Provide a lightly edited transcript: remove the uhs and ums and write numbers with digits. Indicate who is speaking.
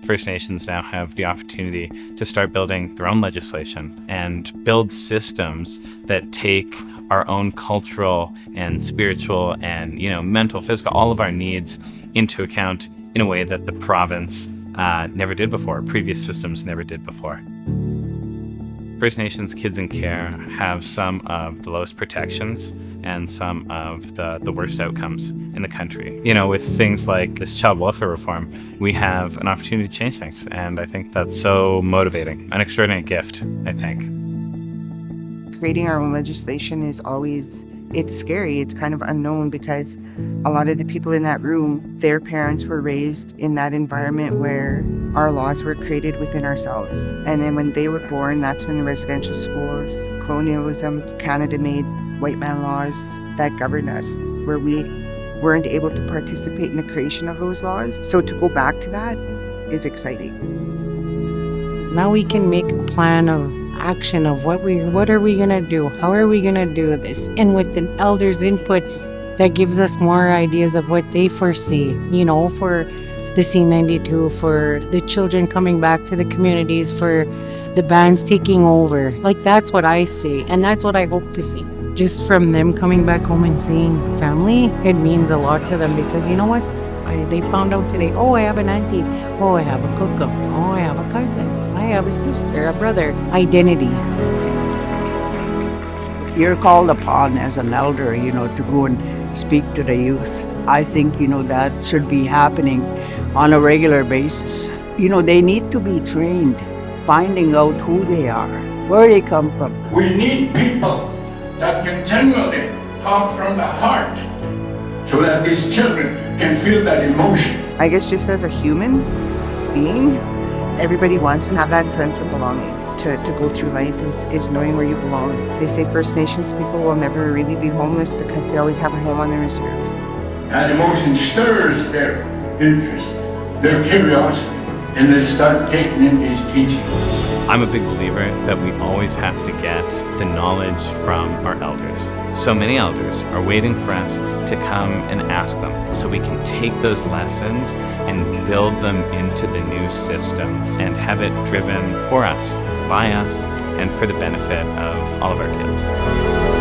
Speaker 1: First Nations now have the opportunity to start building their own legislation and build systems that take our own cultural and spiritual and, mental, physical, all of our needs into account in a way that the province never did before, previous systems never did before. First Nations kids in care have some of the lowest protections and some of the worst outcomes in the country. With things like this child welfare reform, we have an opportunity to change things. And I think that's so motivating, an extraordinary gift, I think.
Speaker 2: Creating our own legislation is always, it's scary. It's kind of unknown because a lot of the people in that room, their parents were raised in that environment where our laws were created within ourselves. And then when they were born, that's when the residential schools, colonialism, Canada made white man laws that govern us, where we weren't able to participate in the creation of those laws. So to go back to that is exciting.
Speaker 3: Now we can make a plan of action of what are we gonna do? How are we gonna do this? And with the elders' input, that gives us more ideas of what they foresee, for the C92, for the children coming back to the communities, for the bands taking over. Like, that's what I see, and that's what I hope to see. Just from them coming back home and seeing family, it means a lot to them because you know what? They found out today, I have an auntie, I have a cook-up, I have a cousin, I have a sister, a brother. Identity.
Speaker 4: You're called upon as an elder, to go and speak to the youth. I think, that should be happening on a regular basis. They need to be trained, finding out who they are, where they come from.
Speaker 5: We need people that can genuinely talk from the heart so that these children can feel that emotion.
Speaker 2: I guess just as a human being, everybody wants to have that sense of belonging. To go through life is knowing where you belong. They say First Nations people will never really be homeless because they always have a home on the reserve.
Speaker 5: That emotion stirs their interest, their curiosity, and they start taking in these teachings.
Speaker 1: I'm a big believer that we always have to get the knowledge from our elders. So many elders are waiting for us to come and ask them so we can take those lessons and build them into the new system and have it driven for us, by us, and for the benefit of all of our kids.